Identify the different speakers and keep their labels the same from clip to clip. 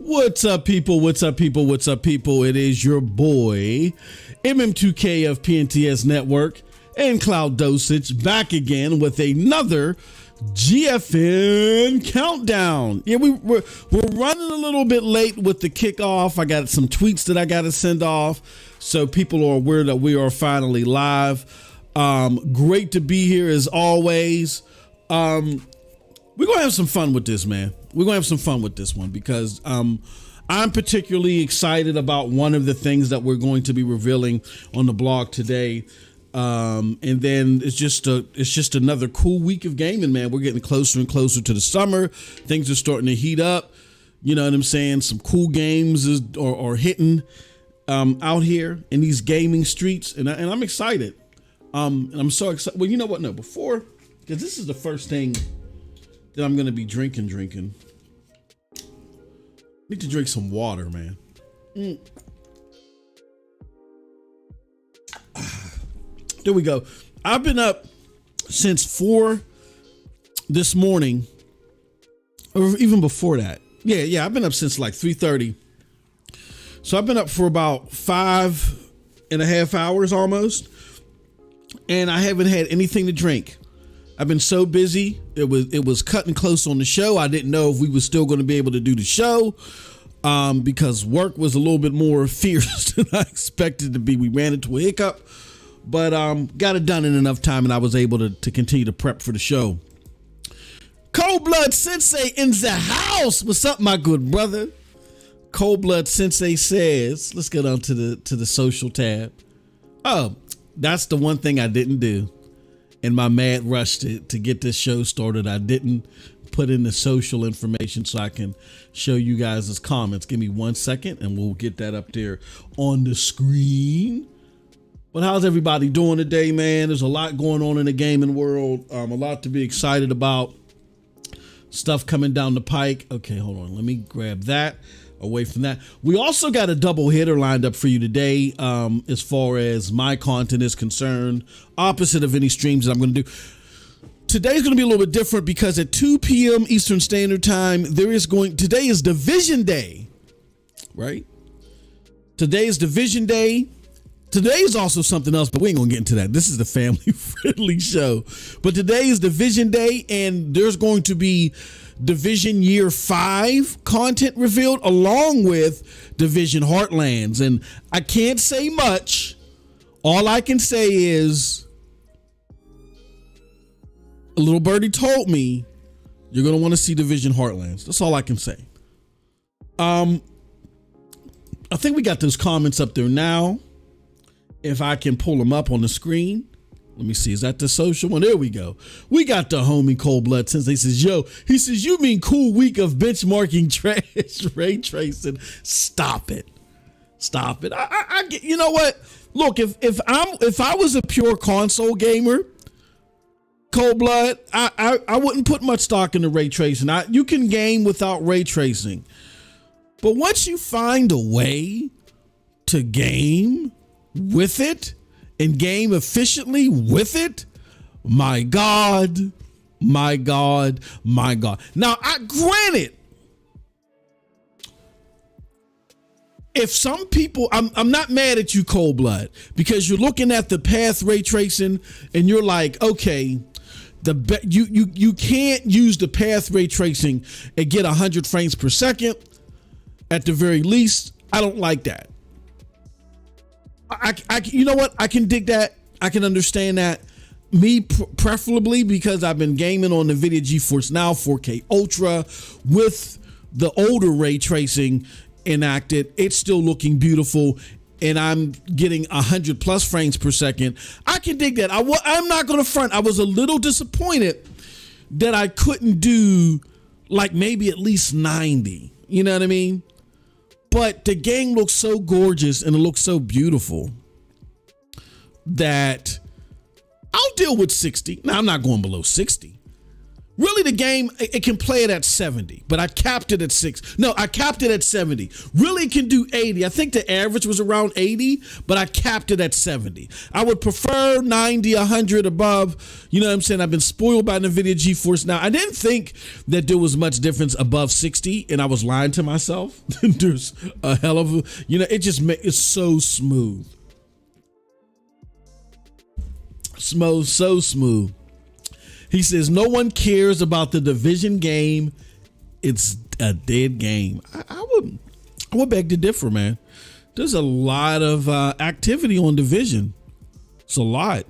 Speaker 1: What's up, people? What's up, people? What's up, people? It is your boy, MM2K of PNTS Network and CloudDosage, back again with another GFN countdown. Yeah, we're running a little bit late with the kickoff. I got some tweets that I got to send off, so people are aware that we are finally live. Great to be here as always. We're gonna have some fun with this, man. We're gonna have some fun with this one because I'm particularly excited about one of the things that we're going to be revealing on the blog today. And then it's just another cool week of gaming, man. We're getting closer and closer to the summer. Things are starting to heat up. You know what I'm saying? Some cool games are hitting out here in these gaming streets, and I'm excited. And I'm so excited. Well, you know what? No, before, because this is the first thing that I'm gonna be drinking. Need to drink some water, man. There we go. I've been up since 4 this morning, or even before that. Yeah. I've been up since like 3:30. So I've been up for about 5.5 hours almost, and I haven't had anything to drink. I've been so busy. It was cutting close on the show. I didn't know if we were still going to be able to do the show because work was a little bit more fierce than I expected to be. We ran into a hiccup, but got it done in enough time, and I was able to continue to prep for the show. Cold Blood Sensei in the house. What's up, my good brother? Cold Blood Sensei says, let's get on to the social tab. Oh, that's the one thing I didn't do. In my mad rush to get this show started, I didn't put in the social information so I can show you guys his comments. Give me 1 second and we'll get that up there on the screen. But how's everybody doing today, man? There's a lot going on in the gaming world. A lot to be excited about. Stuff coming down the pike. Okay, hold on. Let me grab that. Away from that, we also got a double hitter lined up for you today as far as my content is concerned, opposite of any streams that I'm going to do. Today's going to be a little bit different because at 2 p.m. Eastern Standard Time, today is Division Day, right? Today is Division Day. Today is also something else, but we ain't going to get into that. This is the family-friendly show. But today is Division Day, and there's going to be Division Year 5 content revealed along with Division Heartlands. And I can't say much. All I can say is a little birdie told me you're going to want to see Division Heartlands. That's all I can say. I think we got those comments up there now. If I can pull them up on the screen. Let me see. Is that the social one? There we go. We got the homie Cold Blood Sensei. He says, you mean cool week of benchmarking trash ray tracing? Stop it. I get, you know what? Look, if I was a pure console gamer, Cold Blood, I wouldn't put much stock into ray tracing. You can game without ray tracing. But once you find a way to game with it, and game efficiently with it, my God. Now, granted, if some people, I'm not mad at you, Cold Blood, because you're looking at the path ray tracing and you're like, okay, you can't use the path ray tracing and get 100 frames per second at the very least. I don't like that. You know what? I can dig that. I can understand that. Me preferably because I've been gaming on the NVIDIA Geforcenow 4K Ultra with the older ray tracing enacted. It's still looking beautiful, and I'm getting 100 plus frames per second. I can dig that. I'm not going to front. I was a little disappointed that I couldn't do like maybe at least 90. You know what I mean? But the game looks so gorgeous and it looks so beautiful that I'll deal with 60. Now, I'm not going below 60, Really, the game, it can play it at 70, but I capped it at 6. No, I capped it at 70. Really, it can do 80. I think the average was around 80, but I capped it at 70. I would prefer 90, 100 above. You know what I'm saying? I've been spoiled by NVIDIA GeForce Now. I didn't think that there was much difference above 60, and I was lying to myself. There's a hell of a, it's so smooth. So smooth. He says, no one cares about the Division game. It's a dead game. I would beg to differ, man. There's a lot of activity on Division. It's a lot.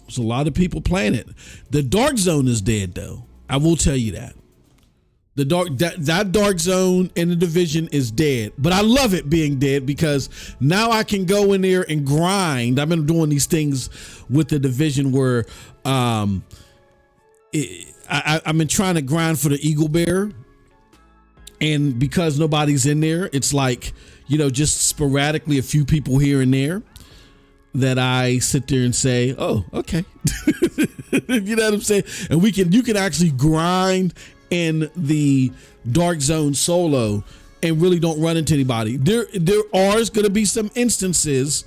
Speaker 1: There's a lot of people playing it. The Dark Zone is dead, though. I will tell you that. That Dark Zone in the Division is dead, but I love it being dead because now I can go in there and grind. I've been doing these things with the Division where I've been trying to grind for the Eagle Bear, and because nobody's in there, it's like, just sporadically a few people here and there that I sit there and say, oh, okay. You know what I'm saying? And you can actually grind in the Dark Zone solo and really don't run into anybody. There are going to be some instances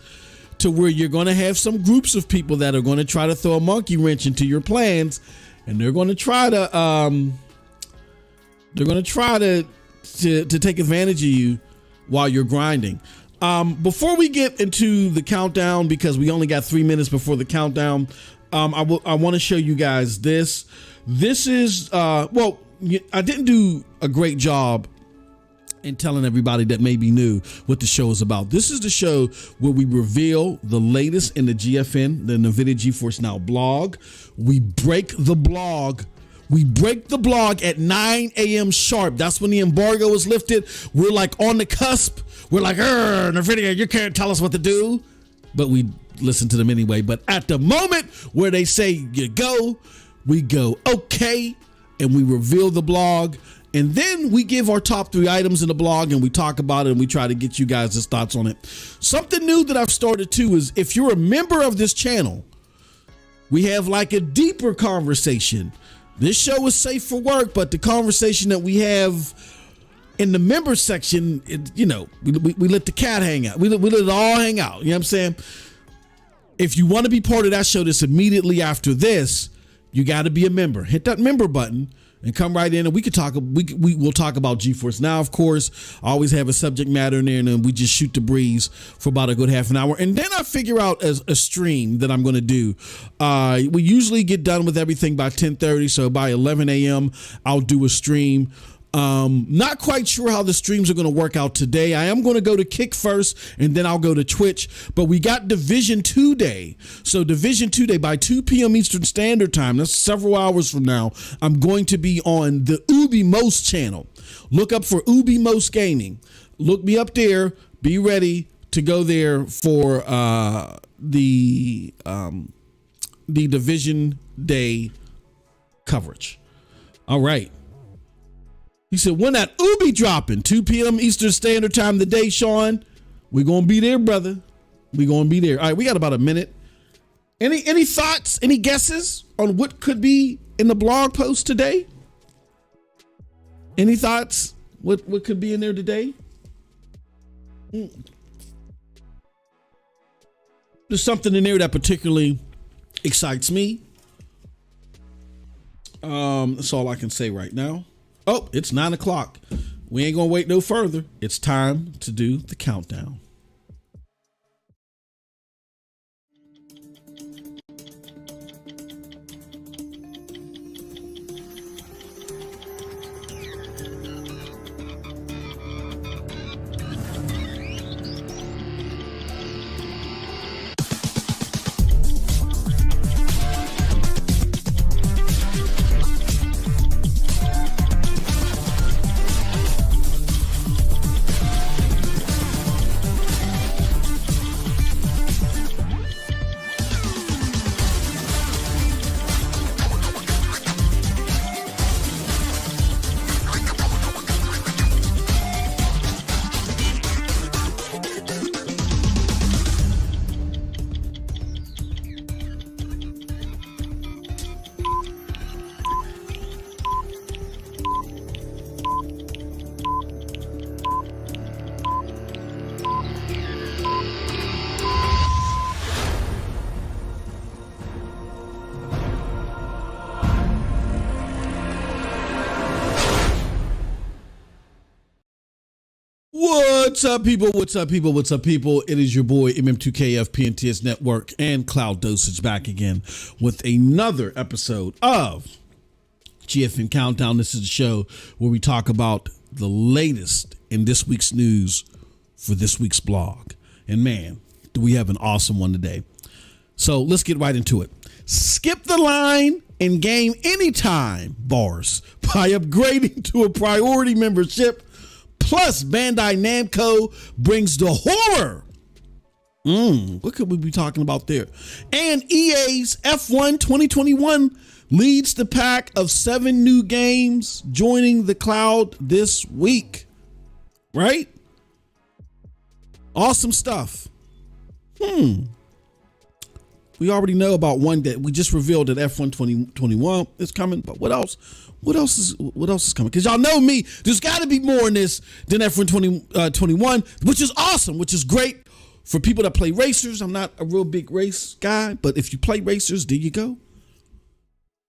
Speaker 1: to where you're going to have some groups of people that are going to try to throw a monkey wrench into your plans, and they're going to try to take advantage of you while you're grinding. Before we get into the countdown, because we only got 3 minutes before the countdown, I want to show you guys this. This is I didn't do a great job in telling everybody that maybe knew what the show is about. This is the show where we reveal the latest in the GFN, the NVIDIA GeForce Now blog. We break the blog. We break the blog at 9 a.m. sharp. That's when the embargo is lifted. We're like on the cusp. We're like, NVIDIA, you can't tell us what to do. But we listen to them anyway. But at the moment where they say you go, we go, okay. And we reveal the blog, and then we give our top 3 items in the blog, and we talk about it, and we try to get you guys' thoughts on it. Something new that I've started too is, if you're a member of this channel, we have like a deeper conversation. This show is safe for work, but the conversation that we have in the member section, we let the cat hang out. We let it all hang out. You know what I'm saying? If you want to be part of that show that's immediately after this, you got to be a member. Hit that member button and come right in, and we could talk. We'll talk about GeForce Now, of course. I always have a subject matter in there, and then we just shoot the breeze for about a good half an hour, and then I figure out a stream that I'm going to do. We usually get done with everything by 10:30, so by 11 a.m. I'll do a stream. Not quite sure how the streams are going to work out today. I am going to go to Kick first, and then I'll go to Twitch. But we got Division 2 Day. So Division 2 Day by 2 p.m. Eastern Standard Time. That's several hours from now. I'm going to be on the Ubi Most channel. Look up for Ubi Most Gaming. Look me up there. Be ready to go there for the Division Day coverage. All right. He said, when that Ubi dropping, 2 p.m. Eastern Standard Time today, Sean. We're going to be there, brother. We're going to be there. All right, we got about a minute. Any thoughts, any guesses on what could be in the blog post today? Any thoughts? What could be in there today? There's something in there that particularly excites me. That's all I can say right now. Oh, it's 9 o'clock. We ain't gonna wait no further. It's time to do the countdown. What's up, people? What's up, people? What's up, people? It is your boy MM2KF PNTS Network and CloudDosage back again with another episode of GFN Countdown. This is the show where we talk about the latest in this week's news for this week's blog. And man, do we have an awesome one today. So let's get right into it. Skip the line and game anytime bars by upgrading to a priority membership. Plus, Bandai Namco brings the horror. What could we be talking about there? And EA's F1 2021 leads the pack of 7 new games joining the cloud this week. Right? Awesome stuff. We already know about one that we just revealed that F1 2021 is coming, but what else? What else is coming? Because y'all know me, there's got to be more in this than F1 2021, which is awesome, which is great for people that play racers. I'm not a real big race guy, but if you play racers, there you go.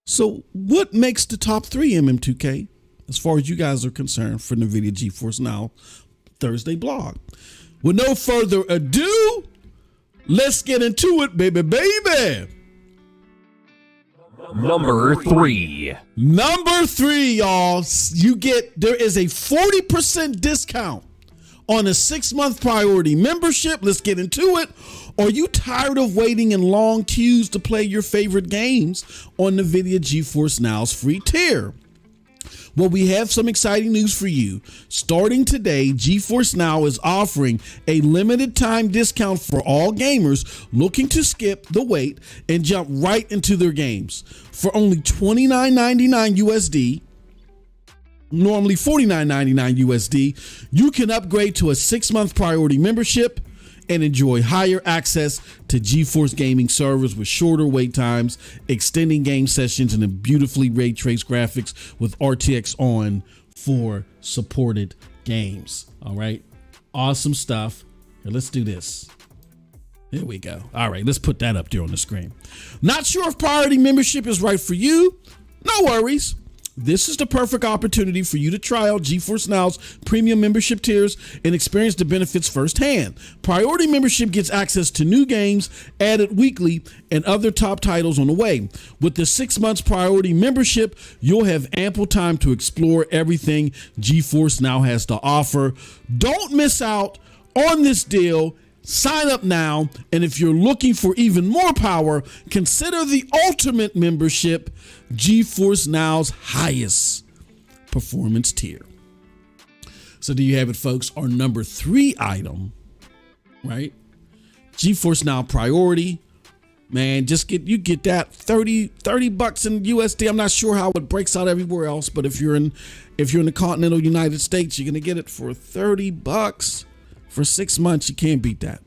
Speaker 1: So what makes the top 3 MM2K as far as you guys are concerned for NVIDIA Geforcenow Thursday blog? With no further ado, let's get into it, baby.
Speaker 2: Number 3,
Speaker 1: y'all. There is a 40% discount on a 6-month priority membership. Let's get into it. Are you tired of waiting in long queues to play your favorite games on NVIDIA Geforcenow's free tier? Well, we have some exciting news for you. Starting today, Geforcenow is offering a limited time discount for all gamers looking to skip the wait and jump right into their games. For only $29.99 USD, normally $49.99 USD, you can upgrade to a 6-month priority membership and enjoy higher access to Geforce Gaming servers with shorter wait times, extending game sessions, and a beautifully ray traced graphics with RTX on for supported games. All right. Awesome stuff. Here, let's do this. There we go. All right, let's put that up there on the screen. Not sure if priority membership is right for you? No worries. This is the perfect opportunity for you to try out Geforcenow's premium membership tiers and experience the benefits firsthand. Priority membership gets access to new games added weekly and other top titles on the way. With the 6 months priority membership, you'll have ample time to explore everything Geforcenow has to offer. Don't miss out on this deal. Sign up now, and if you're looking for even more power, consider the ultimate membership, Geforcenow's highest performance tier. So there you have it, folks. Our number 3 item, right? Geforcenow priority. Man, you get that $30 in USD. I'm not sure how it breaks out everywhere else, but if you're in the continental United States, you're gonna get it for $30 for 6 months. You can't beat that.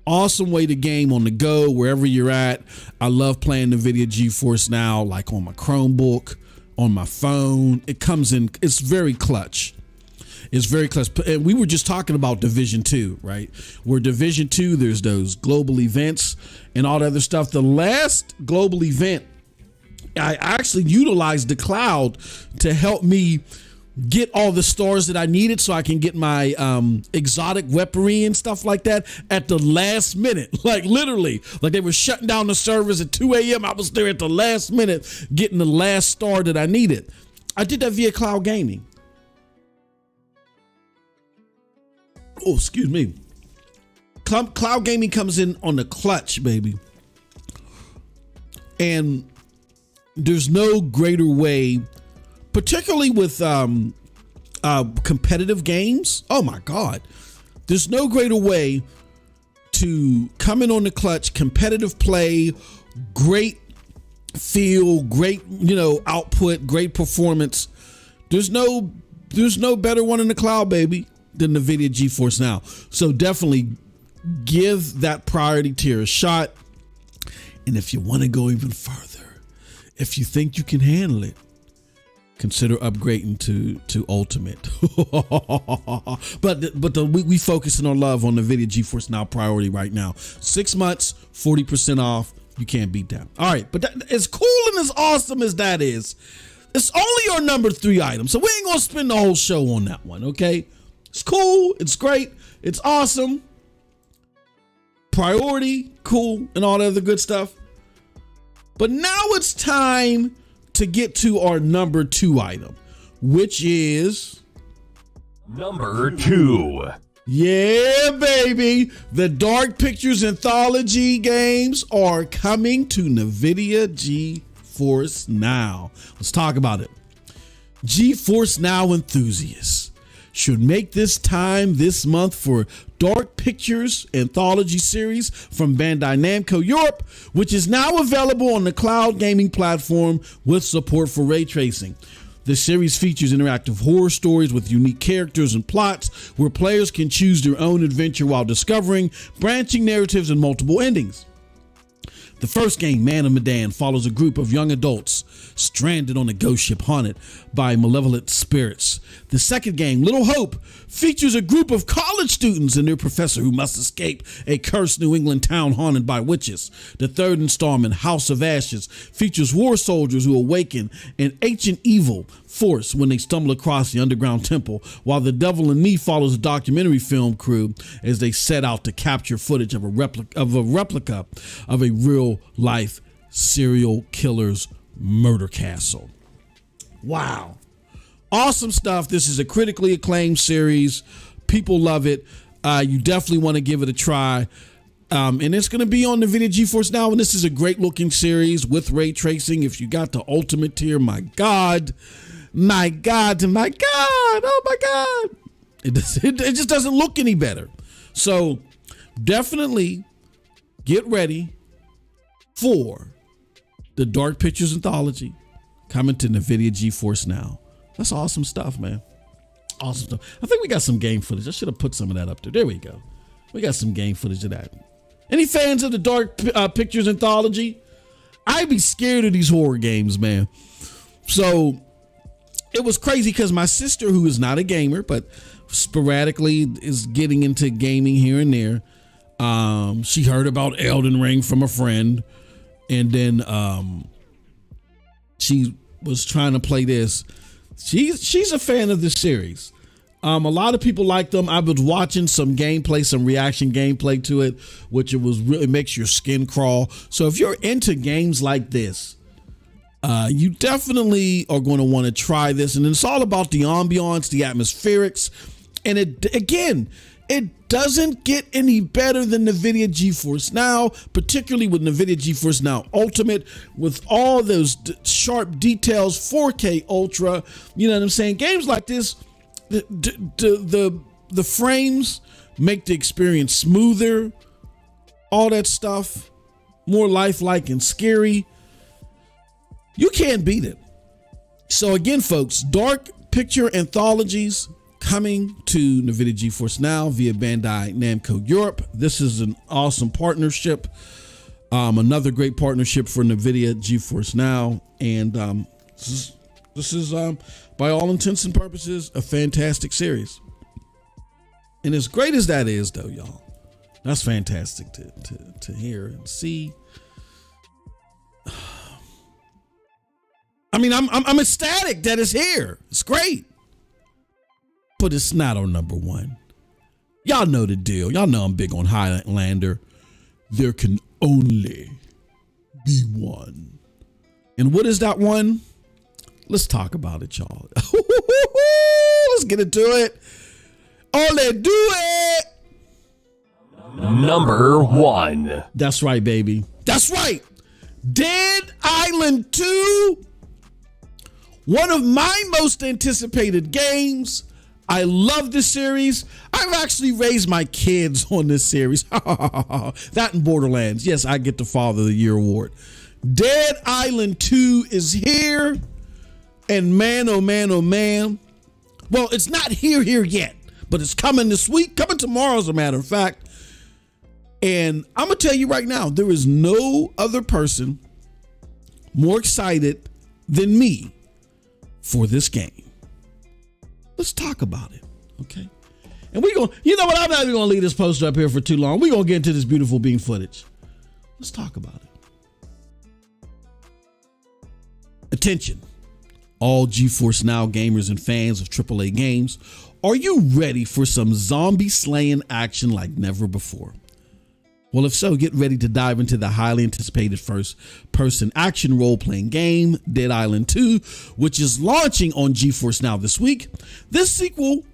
Speaker 1: Awesome way to game on the go, wherever you're at. I love playing NVIDIA Geforcenow, like on my Chromebook, on my phone. It comes in, it's very clutch. It's very clutch. And we were just talking about Division 2, right? Where Division 2, there's those global events and all that other stuff. The last global event, I actually utilized the cloud to help me get all the stars that I needed so I can get my exotic weaponry and stuff like that at the last minute. Like literally, like they were shutting down the servers at 2 a.m. I was there at the last minute getting the last star that I needed. I did that via Cloud Gaming. Oh, excuse me. Cloud Gaming comes in on the clutch, baby. And there's no greater way, particularly with competitive games. Oh my God. There's no greater way to come in on the clutch, competitive play, great feel, great, output, great performance. There's no better one in the cloud, baby, than NVIDIA Geforcenow. So definitely give that priority tier a shot. And if you want to go even further, if you think you can handle it, consider upgrading to Ultimate. but we focusing our love on NVIDIA Geforcenow priority right now. 6 months, 40% off. You can't beat that. All right, but as cool and as awesome as that is, it's only our number 3 item. So we ain't gonna spend the whole show on that one, okay? It's cool. It's great. It's awesome. Priority, cool, and all that other good stuff. But now it's time to get to our number 2 item, which is
Speaker 2: Number 2.
Speaker 1: Yeah, baby. The Dark Pictures Anthology games are coming to NVIDIA Geforcenow. Let's talk about it. Geforcenow enthusiasts should make this time this month for Dark Pictures Anthology series from Bandai Namco Europe, which is now available on the cloud gaming platform with support for ray tracing. The series features interactive horror stories with unique characters and plots where players can choose their own adventure while discovering branching narratives and multiple endings. The first game, Man of Medan, follows a group of young adults stranded on a ghost ship haunted by malevolent spirits. The second game, Little Hope, features a group of college students and their professor who must escape a cursed New England town haunted by witches. The third installment, House of Ashes, features war soldiers who awaken an ancient evil force when they stumble across the underground temple, while The Devil in Me follows a documentary film crew as they set out to capture footage of a replica of a real life serial killer's murder castle. Wow. Awesome stuff. This is a critically acclaimed series. People love it. You definitely want to give it a try. And it's going to be on NVIDIA Geforcenow. And this is a great looking series with ray tracing. If you got the ultimate tier, my God. Oh my God. It just doesn't look any better. So definitely get ready for the Dark Pictures Anthology coming to NVIDIA Geforcenow. That's awesome stuff, man. Awesome stuff. I think we got some game footage. I should have put some of that up there. There we go. We got some game footage of that. Any fans of the Dark Pictures Anthology? I'd be scared of these horror games, man. So it was crazy because my sister, who is not a gamer, but sporadically is getting into gaming here and there, she heard about Elden Ring from a friend. And then she was trying to play this. She's a fan of this series. A lot of people like them. I was watching some gameplay, some reaction gameplay to it, which it makes your skin crawl. So if you're into games like this, you definitely are going to want to try this. And it's all about the ambiance, the atmospherics. And it doesn't get any better than NVIDIA Geforcenow, particularly with NVIDIA Geforcenow Ultimate, with all those sharp details, 4K Ultra. You know what I'm saying? Games like this, the frames make the experience smoother, all that stuff, more lifelike and scary. You can't beat it. So again, folks, Dark Picture Anthologies coming to NVIDIA Geforcenow via Bandai Namco Europe. This is an awesome partnership. Another great partnership for NVIDIA Geforcenow. And this is by all intents and purposes, a fantastic series. And as great as that is, though, y'all, that's fantastic to hear and see. I mean, I'm ecstatic that it's here. It's great. But it's not on number 1. Y'all know the deal. Y'all know I'm big on Highlander. There can only be one. And what is that one? Let's talk about it, y'all. Let's get into it. Ole do it.
Speaker 2: Number 1.
Speaker 1: That's right, baby. That's right. Dead Island 2. One of my most anticipated games. I love this series. I've actually raised my kids on this series. That and Borderlands. Yes, I get the Father of the Year award. Dead Island 2 is here. And man, oh man, oh man. Well, it's not here yet, but it's coming this week. Coming tomorrow, as a matter of fact. And I'm going to tell you right now, there is no other person more excited than me for this game. Let's talk about it, okay? And we're going to, you know what? I'm not even going to leave this poster up here for too long. We're going to get into this beautiful beam footage. Let's talk about it. Attention. All Geforcenow gamers and fans of AAA games, are you ready for some zombie slaying action like never before? Well, if so, get ready to dive into the highly anticipated first-person action role-playing game, Dead Island 2, which is launching on Geforcenow this week. This sequel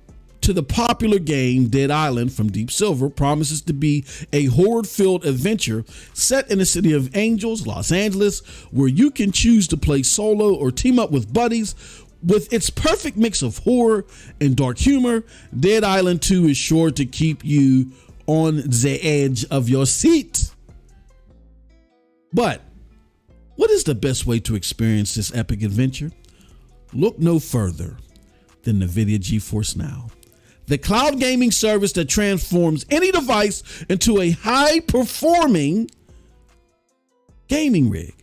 Speaker 1: to the popular game Dead Island from Deep Silver promises to be a horror-filled adventure set in the city of Angels, Los Angeles, where you can choose to play solo or team up with buddies. With its perfect mix of horror and dark humor, Dead Island 2 is sure to keep you on the edge of your seat. But what is the best way to experience this epic adventure? Look no further than NVIDIA Geforcenow, the cloud gaming service that transforms any device into a high-performing gaming rig.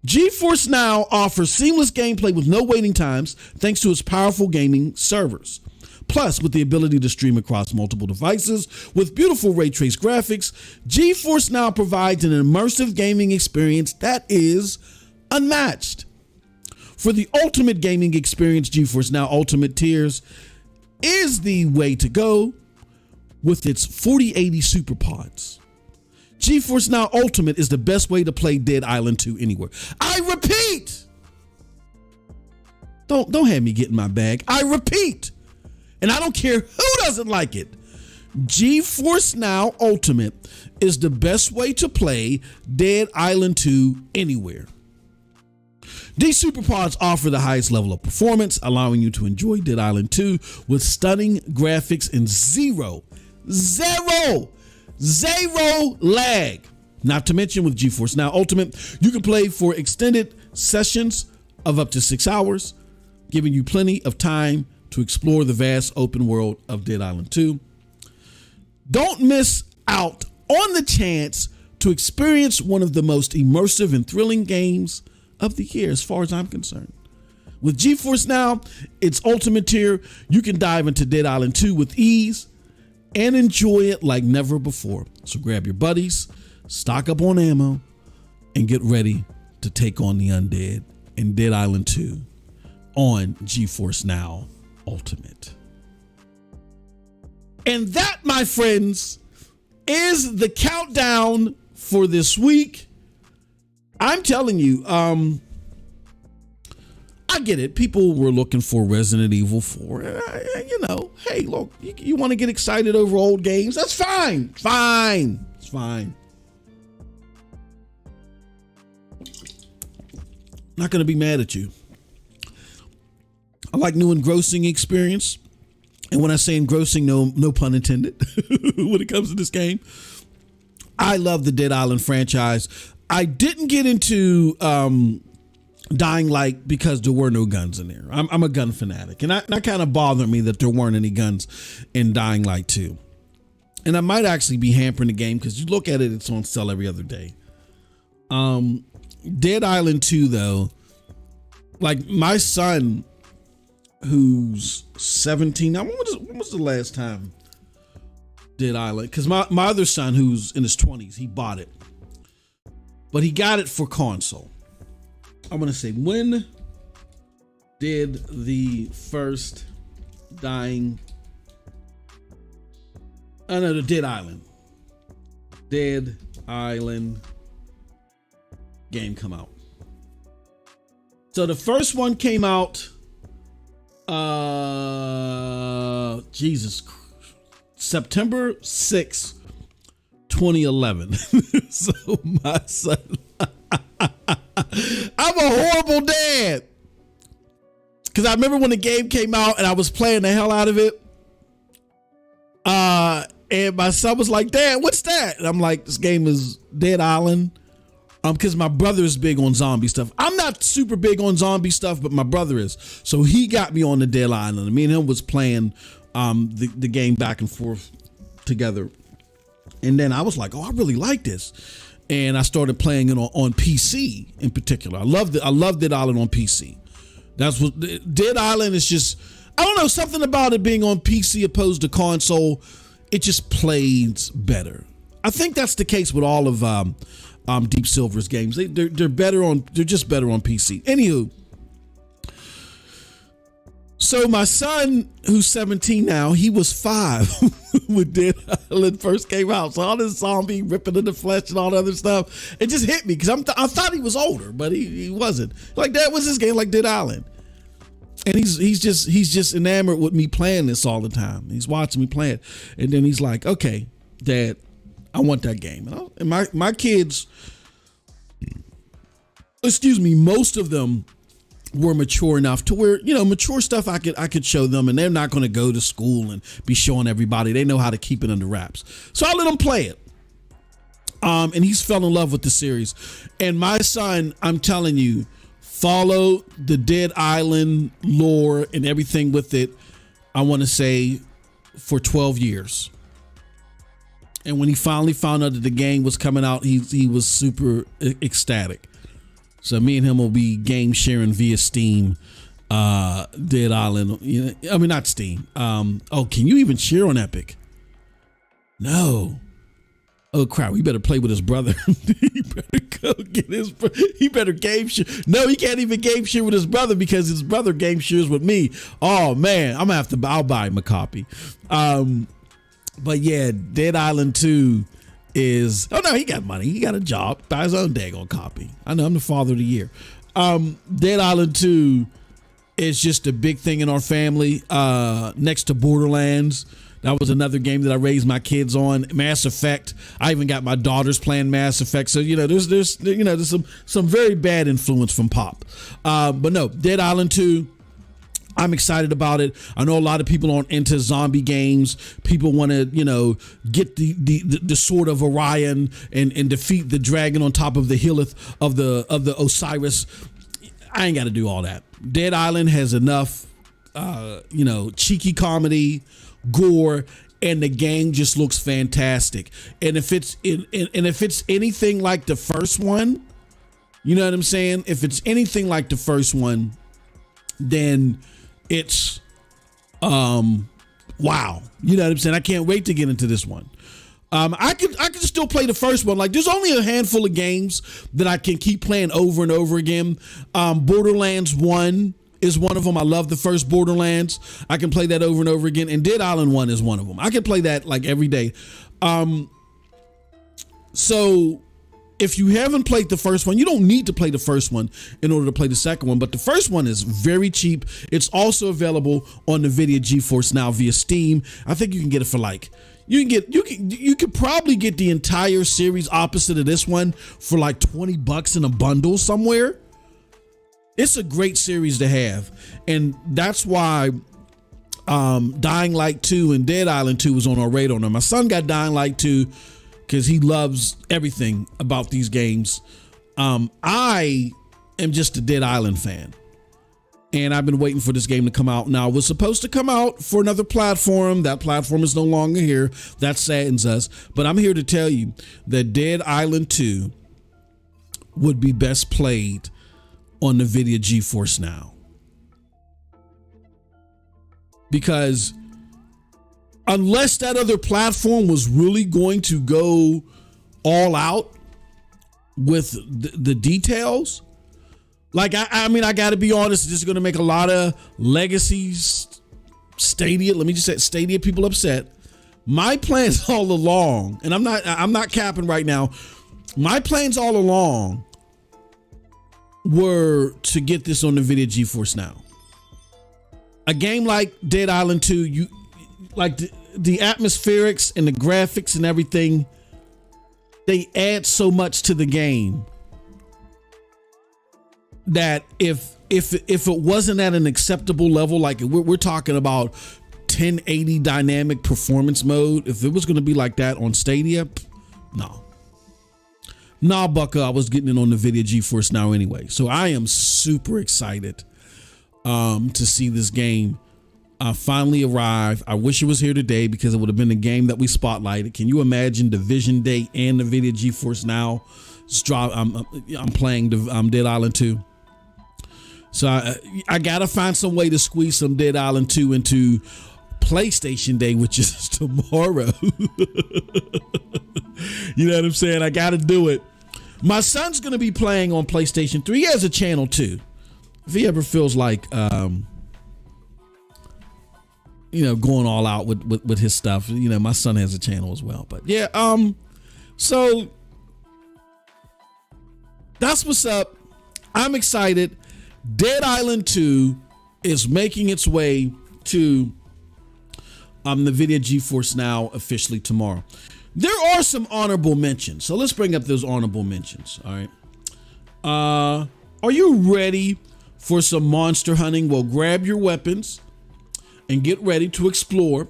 Speaker 1: Geforcenow offers seamless gameplay with no waiting times thanks to its powerful gaming servers. Plus, with the ability to stream across multiple devices with beautiful ray trace graphics, Geforcenow provides an immersive gaming experience that is unmatched. For the ultimate gaming experience, Geforcenow Ultimate Tiers is the way to go with its 4080 SuperPods. Geforcenow Ultimate is the best way to play Dead Island 2 anywhere. I repeat! Don't have me get in my bag. I repeat! And I don't care who doesn't like it. Geforcenow Ultimate is the best way to play Dead Island 2 anywhere. These SuperPods offer the highest level of performance, allowing you to enjoy Dead Island 2 with stunning graphics and zero lag. Not to mention, with Geforcenow Ultimate, you can play for extended sessions of up to 6 hours, giving you plenty of time to explore the vast open world of Dead Island 2. Don't miss out on the chance to experience one of the most immersive and thrilling games of the year, as far as I'm concerned. With Geforcenow, its ultimate tier, you can dive into Dead Island 2 with ease and enjoy it like never before. So grab your buddies, stock up on ammo, and get ready to take on the undead in Dead Island 2 on Geforcenow Ultimate. And that, my friends, is the countdown for this week. I'm telling you, I get it. People were looking for Resident Evil 4. Hey, look, you want to get excited over old games? That's fine. It's fine. Not going to be mad at you. I like new engrossing experience. And when I say engrossing, no pun intended, when it comes to this game, I love the Dead Island franchise. I didn't get into Dying Light because there were no guns in there. I'm a gun fanatic, and that kind of bothered me that there weren't any guns in Dying Light 2. And I might actually be hampering the game because you look at it, it's on sale every other day. Dead Island 2, though, like my son, who's 17 now, when was the last time Dead Island? Because my other son, who's in his 20s, he bought it, but he got it for console. I'm gonna say, when did the first the Dead Island game come out? So the first one came out September 6th, 2011. So my son, I'm a horrible dad, because I remember when the game came out and I was playing the hell out of it, and my son was like, "Dad, what's that?" And I'm like, "This game is Dead Island." Because my brother is big on zombie stuff. I'm not super big on zombie stuff, but my brother is. So he got me on the Dead Island. Me and him was playing the game back and forth together. And then I was like, "Oh, I really like this." And I started playing it on PC in particular. I loved Dead Island on PC. That's what Dead Island is. Just, I don't know, something about it being on PC opposed to console. It just plays better. I think that's the case with all of Deep Silver's games. They're better on. They're just better on PC. Anywho, So my son, who's 17 now, he was 5 when Dead Island first came out. So all this zombie ripping in the flesh and all the other stuff, it just hit me because I thought he was older, but he wasn't. Like, that was his game, like Dead Island. And he's just enamored with me playing this all the time. He's watching me play it, and then he's like, "Okay, Dad, I want that game." And my kids, excuse me, most of them were mature enough to where, mature stuff I could show them, and they're not going to go to school and be showing everybody. They know how to keep it under wraps. So I let them play it. And he's fell in love with the series. And my son, I'm telling you, follow the Dead Island lore and everything with it, I want to say, for 12 years. And when he finally found out that the game was coming out, he was super ecstatic. So me and him will be game sharing via Steam, Dead Island. I mean, not Steam. Can you even share on Epic? No. Oh crap, we better play with his brother. He better go get he better game share. No, he can't even game share with his brother because his brother game shares with me. Oh man, I'll buy him a copy. But yeah, Dead Island 2 is, oh no, he got money. He got a job, buy his own daggone copy. I know, I'm the father of the year. Dead Island 2 is just a big thing in our family, next to Borderlands. That was another game that I raised my kids on. Mass Effect. I even got my daughters playing Mass Effect. So, there's some very bad influence from Pop. But no, Dead Island 2, I'm excited about it. I know a lot of people aren't into zombie games. People want to, get the sword of Orion and defeat the dragon on top of the Hillith of the Osiris. I ain't got to do all that. Dead Island has enough, cheeky comedy, gore, and the game just looks fantastic. And if it's anything like the first one, you know what I'm saying? If it's anything like the first one, then it's wow. You know what I'm saying? I can't wait to get into this one. I could still play the first one. Like, there's only a handful of games that I can keep playing over and over again. Borderlands 1 is one of them. I love the first Borderlands. I can play that over and over again. And Dead Island 1 is one of them. I can play that like every day. So if you haven't played the first one, you don't need to play the first one in order to play the second one. But the first one is very cheap. It's also available on the NVIDIA GeForce Now via Steam. I think you can get it for like, you could probably get the entire series opposite of this one for like $20 in a bundle somewhere. It's a great series to have, and that's why Dying Light 2 and Dead Island 2 was on our radar. Now, my son got Dying Light 2 because he loves everything about these games. I am just a Dead Island fan, and I've been waiting for this game to come out. Now, it was supposed to come out for another platform. That platform is no longer here. That saddens us, but I'm here to tell you that Dead Island 2 would be best played on the NVIDIA GeForce Now, because unless that other platform was really going to go all out with the details, like I mean, I got to be honest, this is going to make a lot of legacy Stadia. Let me just say, Stadia people upset. My plans all along, and I'm not capping right now. My plans all along were to get this on the NVIDIA GeForce Now. A game like Dead Island 2, you like the atmospherics and the graphics and everything, they add so much to the game that if it wasn't at an acceptable level, like we're talking about 1080 dynamic performance mode, if it was going to be like that on Stadia, no. Nah, Bucka, I was getting it on the NVIDIA GeForce Now anyway. So I am super excited to see this game finally arrive. I wish it was here today because it would have been the game that we spotlighted. Can you imagine Division Day and the NVIDIA GeForce Now? I'm playing Dead Island 2. So I got to find some way to squeeze some Dead Island 2 into PlayStation Day, which is tomorrow. You know what I'm saying? I got to do it. My son's going to be playing on PlayStation 3. He has a channel too. If he ever feels like going all out with his stuff. My son has a channel as well. But yeah, so that's what's up. I'm excited. Dead Island 2 is making its way to NVIDIA Geforcenow officially tomorrow. There are some honorable mentions. So let's bring up those honorable mentions. All right. Are you ready for some monster hunting? Well, grab your weapons and get ready to explore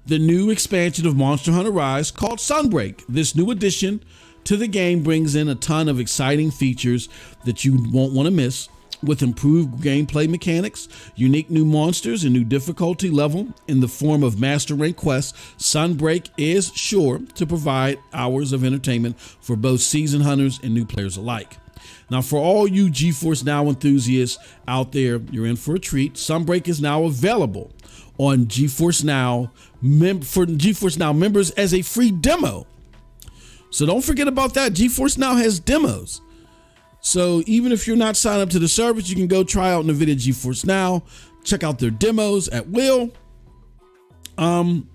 Speaker 1: the new expansion of Monster Hunter Rise called Sunbreak. This new addition to the game brings in a ton of exciting features that you won't want to miss, with improved gameplay mechanics, unique new monsters, and new difficulty level in the form of master rank quests. Sunbreak is sure to provide hours of entertainment for both seasoned hunters and new players alike. Now, for all you Geforcenow enthusiasts out there, you're in for a treat. Sunbreak is now available on Geforcenow for Geforcenow members as a free demo. So don't forget about that. Geforcenow has demos. So even if you're not signed up to the service, you can go try out NVIDIA Geforcenow, check out their demos at will. And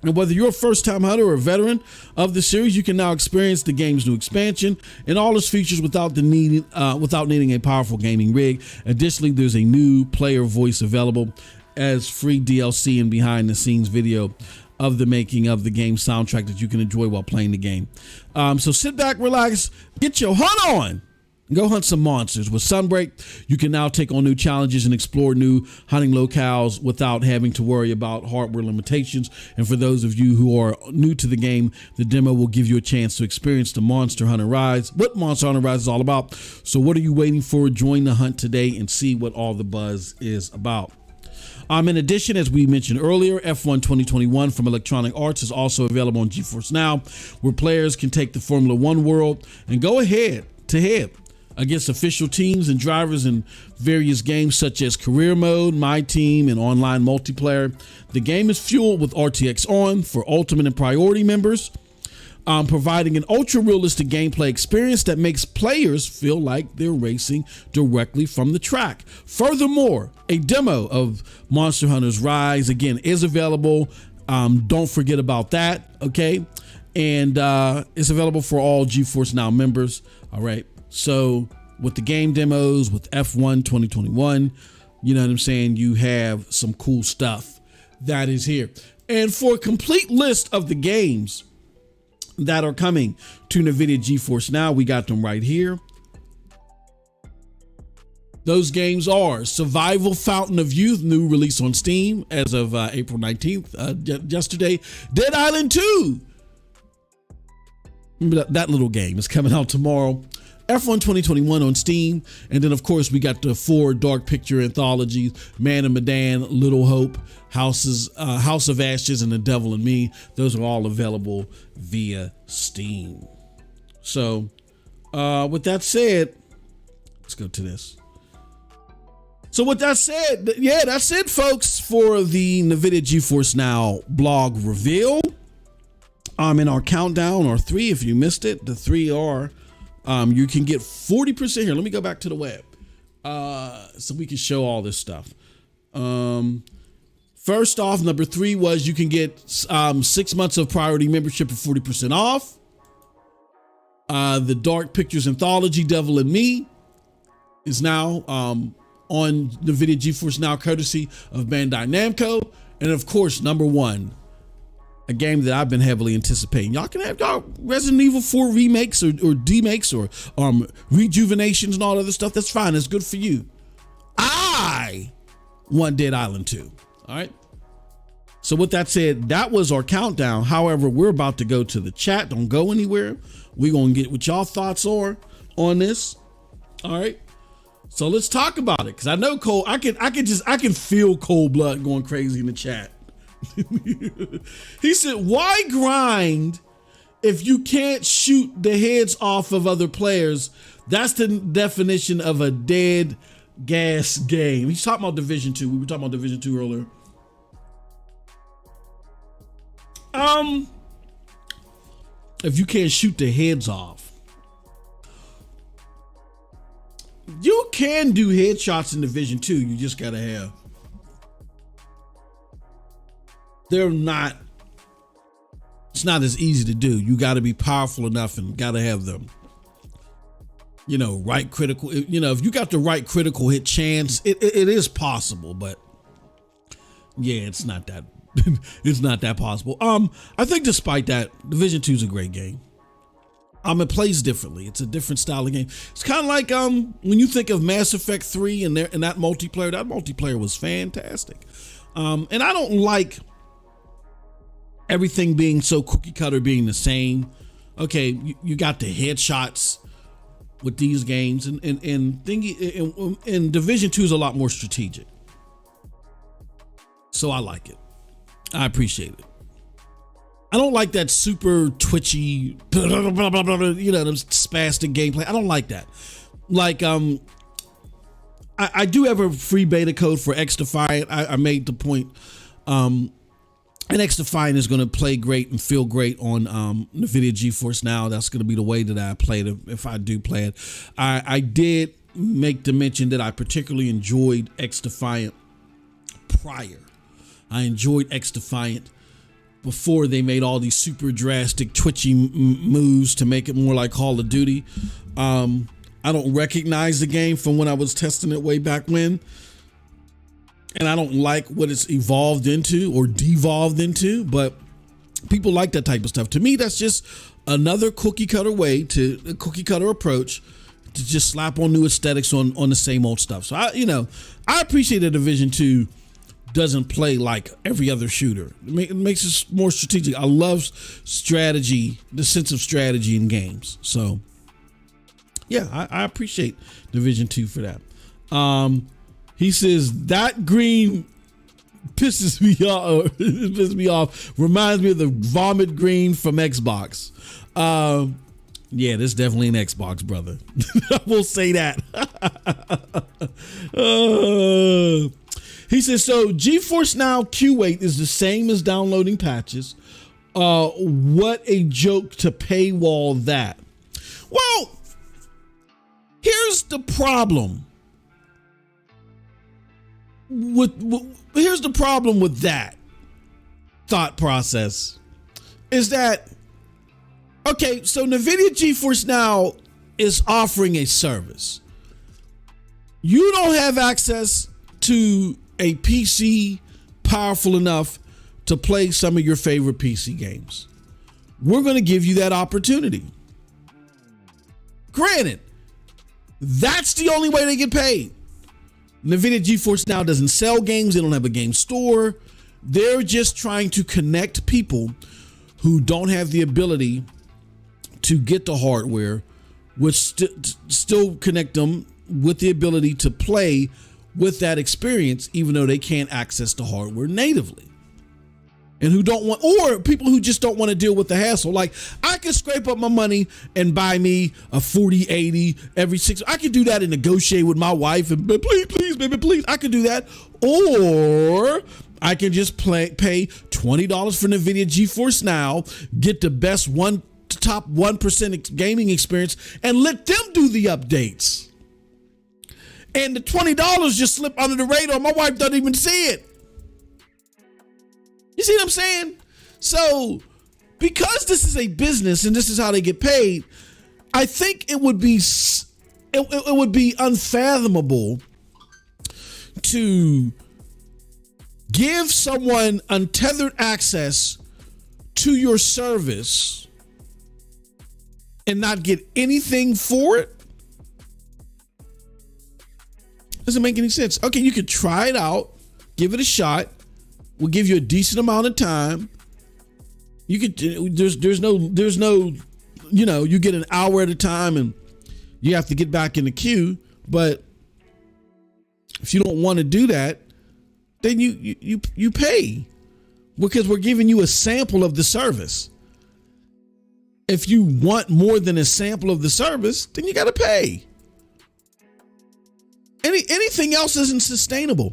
Speaker 1: whether you're a first-time hunter or a veteran of the series, you can now experience the game's new expansion and all its features without needing a powerful gaming rig. Additionally, there's a new player voice available as free DLC and behind-the-scenes video of the making of the game soundtrack that you can enjoy while playing the game. So sit back, relax, get your hunt on. Go hunt some monsters. With Sunbreak, you can now take on new challenges and explore new hunting locales without having to worry about hardware limitations. And for those of you who are new to the game, the demo will give you a chance to experience the Monster Hunter Rise, what Monster Hunter Rise is all about. So what are you waiting for? Join the hunt today and see what all the buzz is about. In addition, as we mentioned earlier, F1 2021 from Electronic Arts is also available on Geforcenow, where players can take the Formula One world and go head to head against official teams and drivers in various games such as career mode, my team, and online multiplayer. The game is fueled with RTX On for Ultimate and Priority members, providing an ultra-realistic gameplay experience that makes players feel like they're racing directly from the track. Furthermore, a demo of Monster Hunter's Rise, again, is available. Don't forget about that, okay? And it's available for all Geforcenow members, all right? So with the game demos, with F1 2021, you know what I'm saying? You have some cool stuff that is here. And for a complete list of the games that are coming to NVIDIA Geforcenow, we got them right here. Those games are Survival Fountain of Youth, new release on Steam as of April 19th, yesterday. Dead Island 2. Remember that little game is coming out tomorrow. F1 2021 on Steam. And then, of course, we got the 4 Dark Picture anthologies, Man of Medan, Little Hope, House of Ashes, and The Devil in Me. Those are all available via Steam. So with that said, let's go to this. So with that said, yeah, that's it, folks, for the NVIDIA Geforcenow blog reveal. In our countdown, or 3, if you missed it, the 3 are... you can get 40% here. Let me go back to the web so we can show all this stuff. First off, number 3 was you can get 6 months of priority membership for 40% off. The Dark Pictures Anthology, Devil in Me, is now on NVIDIA Geforcenow, courtesy of Bandai Namco. And of course, number 1, a game that I've been heavily anticipating. Y'all can have y'all Resident Evil 4 remakes or demakes or rejuvenations and all other stuff. That's fine. It's good for you. I want Dead Island 2. All right. So with that said, that was our countdown. However, we're about to go to the chat. Don't go anywhere. We're going to get what y'all thoughts are on this. All right. So let's talk about it. Cause I know Cole, I can feel Cold Blood going crazy in the chat. He said, why grind if you can't shoot the heads off of other players? That's the definition of a dead gas game. He's talking about Division 2. We were talking about Division 2 earlier. If you can't shoot the heads off, you can do headshots in Division 2. You just gotta have they're not, it's not as easy to do. You got to be powerful enough and got to have them, right critical. If you got the right critical hit chance, it is possible, but yeah, it's not that, it's not that possible. I think despite that, Division 2 is a great game. It plays differently. It's a different style of game. It's kind of like when you think of Mass Effect 3 and that multiplayer was fantastic. And I don't like everything being so cookie cutter, being the same. Okay, you got the headshots with these games, and Division 2 is a lot more strategic. So I like it. I appreciate it. I don't like that super twitchy, them spastic gameplay. I don't like that. Like, I do have a free beta code for X Defiant. I made the point, and X Defiant is going to play great and feel great on NVIDIA Geforce Now. That's going to be the way that I play it if I do play it. I did make the mention that I particularly enjoyed X Defiant prior. I enjoyed X Defiant before they made all these super drastic twitchy moves to make it more like Call of Duty. I don't recognize the game from when I was testing it way back when. And I don't like what it's evolved into or devolved into, but people like that type of stuff. To me, that's just another cookie cutter approach to just slap on new aesthetics on the same old stuff. So I appreciate that Division 2 doesn't play like every other shooter. It makes it more strategic. I love strategy, the sense of strategy in games. So yeah, I appreciate Division 2 for that. He says that green pisses me off. Reminds me of the vomit green from Xbox. Yeah, this is definitely an Xbox, brother. I will say that. He says, so Geforcenow queue wait is the same as downloading patches. What a joke to paywall that. Well, here's the problem. Here's the problem with that thought process is that, okay, so NVIDIA Geforce Now is offering a service. You don't have access to a PC powerful enough to play some of your favorite PC games. We're going to give you that opportunity. Granted, that's the only way they get paid. NVIDIA Geforce Now doesn't sell games. They don't have a game store. They're just trying to connect people who don't have the ability to get the hardware, which still connect them with the ability to play with that experience, even though they can't access the hardware natively. And who don't want, or people who just don't want to deal with the hassle. Like, I could scrape up my money and buy me a 4080 every 6. I could do that and negotiate with my wife and please, baby, please. I could do that. Or I can just pay $20 for NVIDIA Geforce Now, get the best top 1% gaming experience, and let them do the updates. And the $20 just slip under the radar. My wife doesn't even see it. You see what I'm saying? So, because this is a business and this is how they get paid, I think it would be unfathomable to give someone untethered access to your service and not get anything for it. Doesn't make any sense. Okay, you could try it out, give it a shot. We'll give you a decent amount of time. You could, there's no, you get an hour at a time and you have to get back in the queue. But if you don't want to do that, then you pay, because we're giving you a sample of the service. If you want more than a sample of the service, then you got to pay. Anything else isn't sustainable.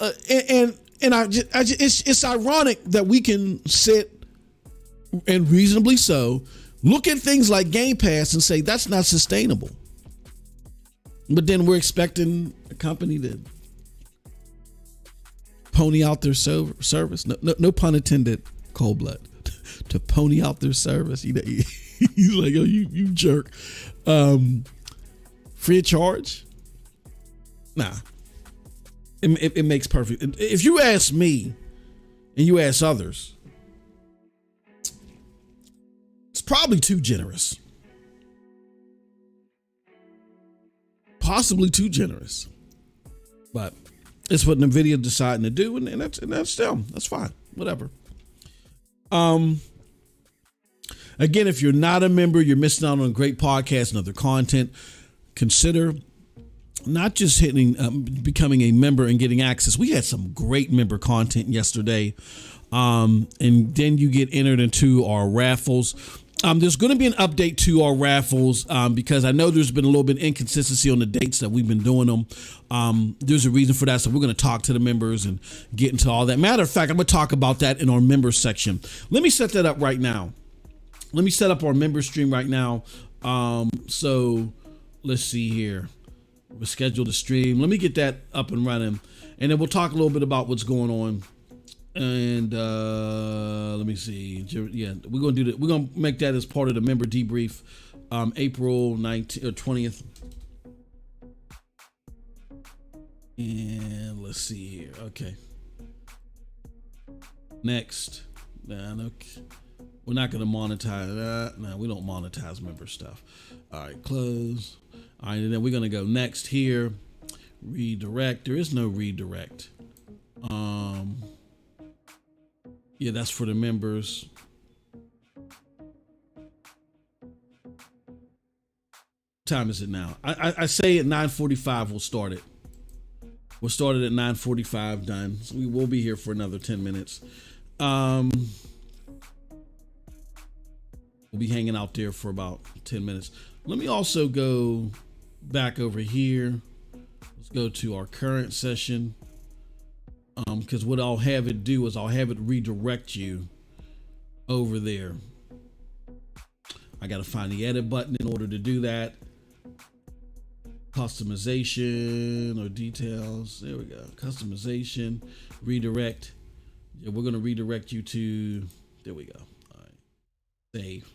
Speaker 1: It's ironic that we can sit and reasonably so look at things like Game Pass and say that's not sustainable. But then we're expecting a company to pony out their service. No pun intended. Cold blood. To pony out their service. He's like, oh, you jerk. Free of charge? Nah. It makes perfect. If you ask me and you ask others, it's probably too generous. Possibly too generous. But it's what NVIDIA deciding to do, and that's them. That's fine. Whatever. Again, if you're not a member, you're missing out on great podcasts and other content. Consider not just becoming a member and getting access. We had some great member content yesterday. And then you get entered into our raffles. There's going to be an update to our raffles because I know there's been a little bit of inconsistency on the dates that we've been doing them. There's a reason for that. So we're going to talk to the members and get into all that. Matter of fact, I'm going to talk about that in our members section. Let me set that up right now. Let me set up our member stream right now. So let's see here. We'll schedule the stream. Let me get that up and running. And then we'll talk a little bit about what's going on. And let me see. Yeah, we're gonna do that. We're gonna make that as part of the member debrief, April 19th or 20th. And let's see here. Okay. Next, we're not gonna monetize that. No, we don't monetize member stuff. All right, close. All right, and then we're gonna go next here. Redirect. There is no redirect. Yeah, that's for the members. What time is it now? I say at 9:45 we'll start it. We'll start it at 9:45 done. So we will be here for another 10 minutes. We'll be hanging out there for about 10 minutes. Let me also go back over here. Let's go to our current session. Because what I'll have it do is I'll have it redirect you over there. I got to find the edit button in order to do that. Customization or details. There we go. Customization, redirect. Yeah, we're going to redirect you to, there we go. All right. Save.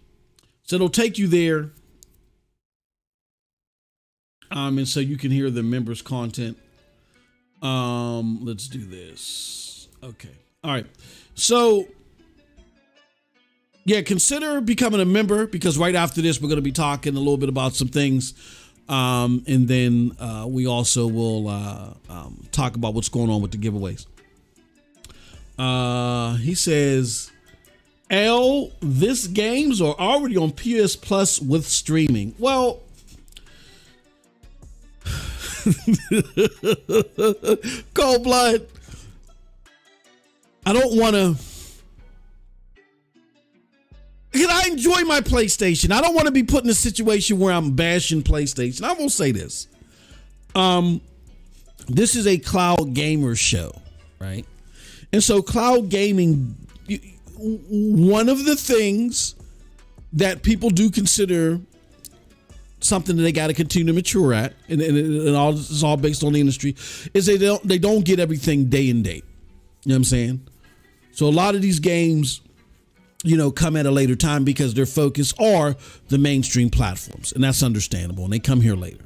Speaker 1: So it'll take you there. And so you can hear the members' content. Let's do this. Okay. All right. So yeah, consider becoming a member because right after this, we're going to be talking a little bit about some things. And then, we also will, talk about what's going on with the giveaways. He says, this games are already on PS Plus with streaming. Well, cold blood. I don't want to. I enjoy my PlayStation. I don't want to be put in a situation where I'm bashing PlayStation. I will say this. This is a cloud gamer show, right? And so cloud gaming, one of the things that people do consider something that they got to continue to mature at, and all this is all based on the industry, is they don't get everything day and date. You know what I'm saying? So a lot of these games, come at a later time because their focus are the mainstream platforms, and that's understandable, and they come here later.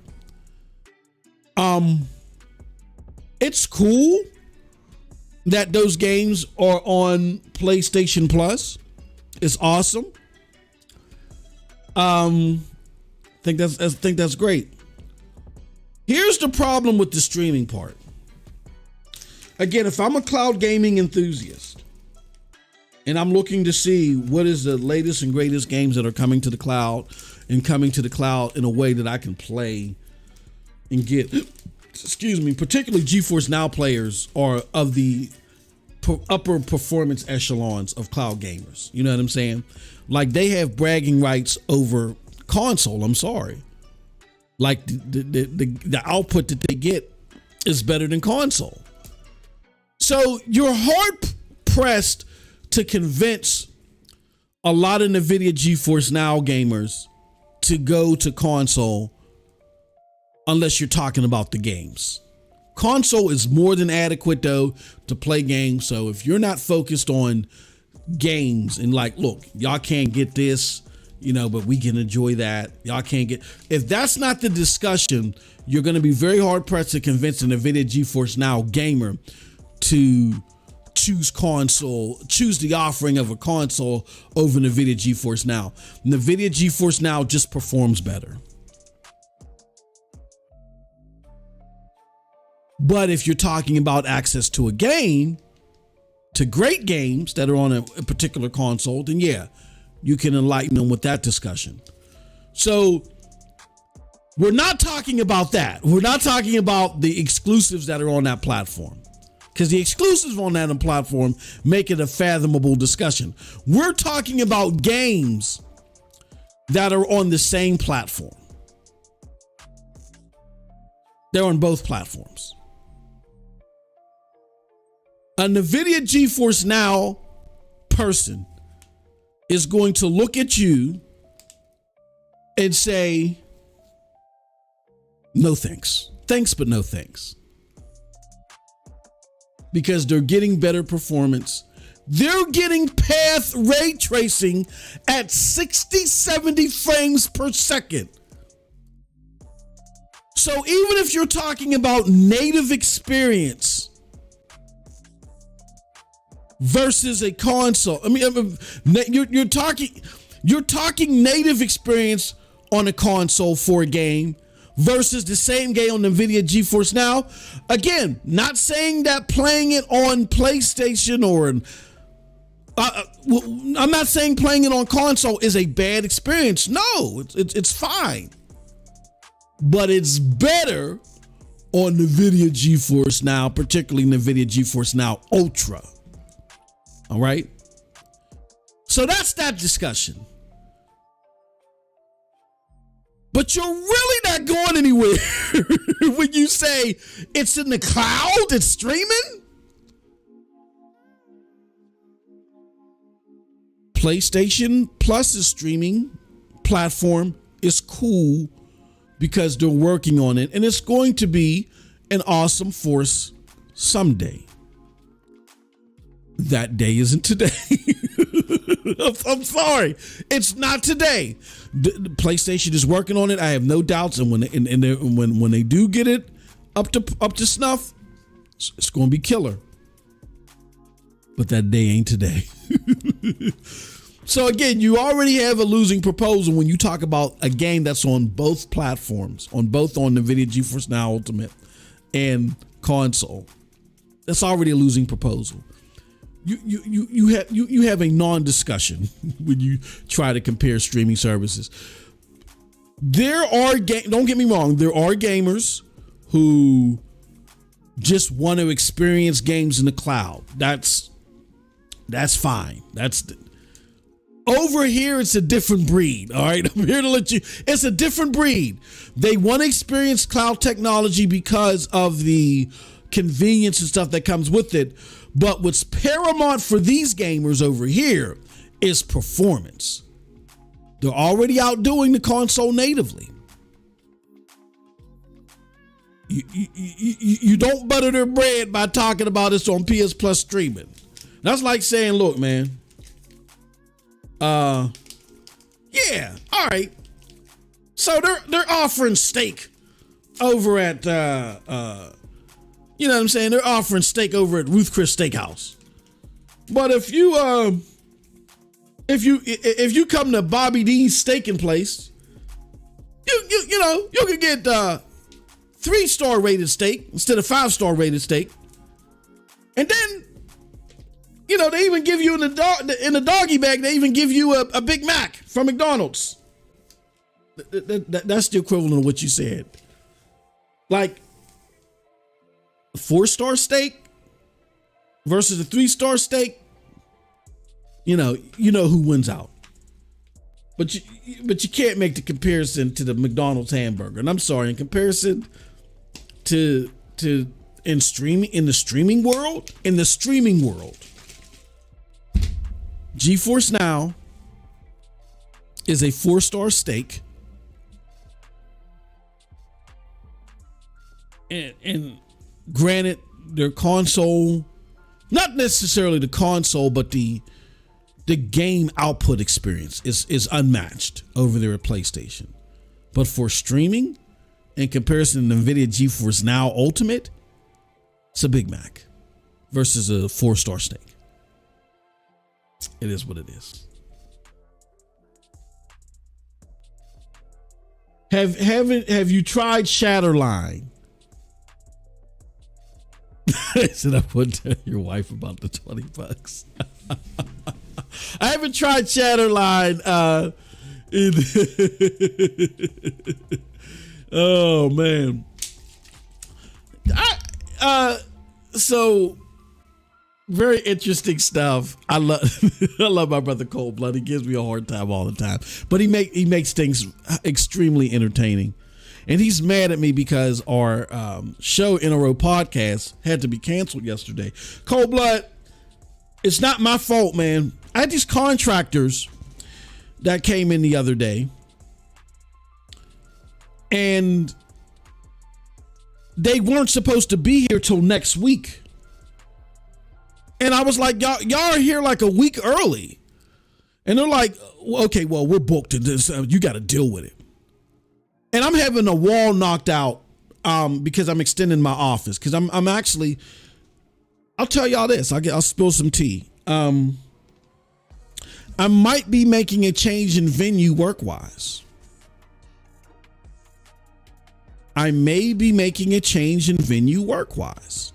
Speaker 1: It's cool that those games are on PlayStation Plus. It's awesome. I think that's great. Here's the problem with the streaming part. Again, if I'm a cloud gaming enthusiast and I'm looking to see what is the latest and greatest games that are coming to the cloud and coming to the cloud in a way that I can play and get, particularly Geforcenow players are of the upper performance echelons of cloud gamers. You know what I'm saying? Like they have bragging rights over console. I'm sorry. Like the output that they get is better than console. So you're hard pressed to convince a lot of NVIDIA Geforcenow gamers to go to console unless you're talking about the games. Console is more than adequate though to play games. So if you're not focused on games and like, look, y'all can't get this, but we can enjoy that. Y'all can't get, if that's not the discussion, you're going to be very hard pressed to convince an NVIDIA Geforcenow gamer to choose the offering of a console over NVIDIA Geforcenow. NVIDIA Geforcenow just performs better. But if you're talking about access to a game, to great games that are on a particular console, then yeah, you can enlighten them with that discussion. So we're not talking about that. We're not talking about the exclusives that are on that platform, because the exclusives on that platform make it a fathomable discussion. We're talking about games that are on the same platform. They're on both platforms. A NVIDIA Geforcenow person is going to look at you and say, no thanks. Thanks, but no thanks. Because they're getting better performance. They're getting path ray tracing at 60, 70 frames per second. So even if you're talking about native experience versus a console, you're talking native experience on a console for a game versus the same game on NVIDIA Geforcenow. Again, not saying that playing it on PlayStation or I'm not saying playing it on console is a bad experience. No, it's fine. But it's better on NVIDIA Geforcenow, particularly NVIDIA Geforcenow Ultra. All right. So that's that discussion. But you're really not going anywhere when you say it's in the cloud, it's streaming. PlayStation Plus's streaming platform is cool because they're working on it, and it's going to be an awesome force someday. That day isn't today. I'm sorry, it's not today. The PlayStation is working on it. I have no doubts, and when they do get it up to snuff, it's going to be killer. But that day ain't today. So again, you already have a losing proposal when you talk about a game that's on both platforms, on NVIDIA Geforcenow Ultimate and console. That's already a losing proposal. You have a non-discussion when you try to compare streaming services. Don't get me wrong, there are gamers who just want to experience games in the cloud. That's fine. Over here, it's a different breed. All right, I'm here to let you. It's a different breed. They want to experience cloud technology because of the convenience and stuff that comes with it. But what's paramount for these gamers over here is performance. They're already outdoing the console natively. You don't butter their bread by talking about it's on PS Plus streaming. That's like saying, look, man. Yeah, all right. So they're offering steak over at you know what I'm saying? They're offering steak over at Ruth Chris Steakhouse. But if you come to Bobby D's Steaking Place, you can get 3-star rated steak instead of 5-star rated steak. And then they even give you in the doggy bag, they even give you a Big Mac from McDonald's. That's the equivalent of what you said. Like a 4-star steak versus a 3-star steak. You know who wins out. But you can't make the comparison to the McDonald's hamburger. And I'm sorry, in comparison to in the streaming world, Geforcenow is a 4-star steak, and Granted, their console, not necessarily the console, but the game output experience is unmatched over there at PlayStation. But for streaming, in comparison to NVIDIA Geforcenow Ultimate, it's a Big Mac versus a 4-star steak. It is what it is. Have you tried Shatterline? I said I wouldn't tell your wife about the $20. I haven't tried Shatterline. Oh man. So very interesting stuff. I love my brother Cold Blood. He gives me a hard time all the time, but he makes things extremely entertaining. And he's mad at me because our show in a row podcast had to be canceled yesterday. Cold Blood, it's not my fault, man. I had these contractors that came in the other day, and they weren't supposed to be here till next week. And I was like, y'all are here like a week early. And they're like, okay, well, we're booked and this, you got to deal with it. And I'm having a wall knocked out because I'm extending my office. Because I'm actually, I'll tell y'all this. I'll spill some tea. I might be making a change in venue work-wise. I may be making a change in venue work-wise.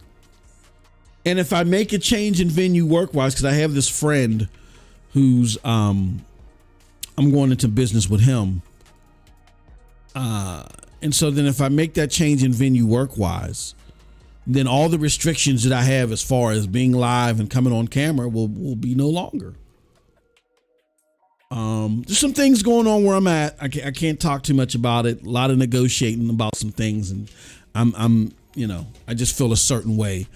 Speaker 1: And if I make a change in venue work-wise, because I have this friend who's, I'm going into business with him. And so then if I make that change in venue work-wise, then all the restrictions that I have as far as being live and coming on camera will be no longer. There's some things going on where I'm at. I can't talk too much about it. A lot of negotiating about some things, and I'm I just feel a certain way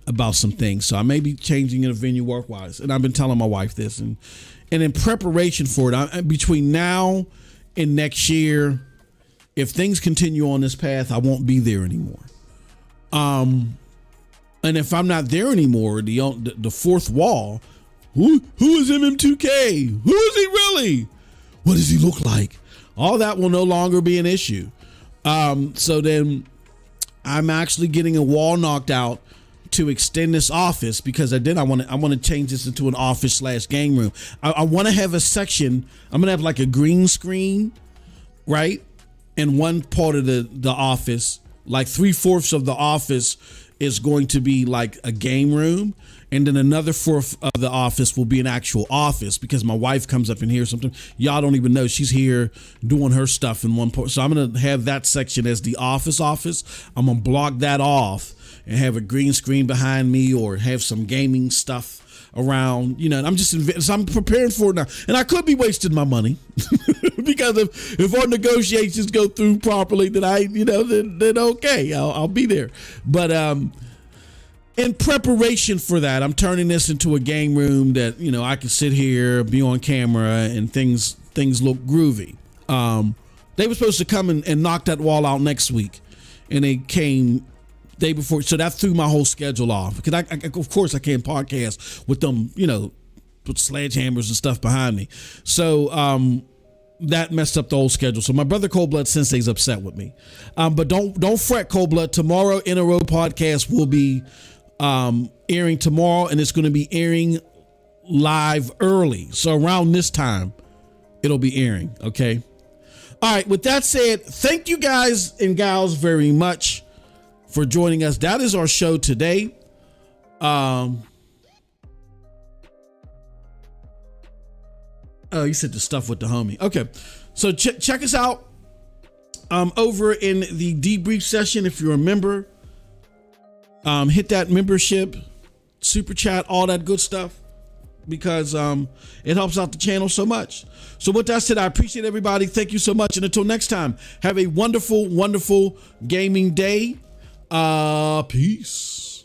Speaker 1: about some things. So I may be changing in a venue work-wise, and I've been telling my wife this, and in preparation for it, between now and next year, if things continue on this path, I won't be there anymore. And if I'm not there anymore, the fourth wall, who is MM2K? Who is he really? What does he look like? All that will no longer be an issue. So then I'm actually getting a wall knocked out to extend this office, because I want to change this into an office / game room. I want to have a section. I'm gonna have like a green screen, right? In one part of the office, like 3/4 of the office is going to be like a game room, and then another 1/4 of the office will be an actual office, because my wife comes up in here sometimes. Y'all don't even know she's here doing her stuff in one part. So I'm gonna have that section as the office. I'm gonna block that off and have a green screen behind me, or have some gaming stuff around. So I'm preparing for it now, and I could be wasting my money because if our negotiations go through properly, then then okay, I'll be there. But in preparation for that, I'm turning this into a game room that I can sit here, be on camera, and things look groovy. They were supposed to come and knock that wall out next week, and they came day before, so that threw my whole schedule off, because I of course I can't podcast with them, with sledgehammers and stuff behind me. So that messed up the whole schedule. So my brother Cold Blood Sensei's upset with me. But don't fret, Cold Blood. Tomorrow In a Row podcast will be airing tomorrow, and it's going to be airing live early. So around this time, it'll be airing. Okay. All right. With that said, thank you guys and gals very much for joining us. That is our show today. Oh, you said the stuff with the homie. Okay. So check us out over in the debrief session. If you're a member, hit that membership, super chat, all that good stuff, because it helps out the channel so much. So with that said, I appreciate everybody. Thank you so much. And until next time, have a wonderful, wonderful gaming day. Peace.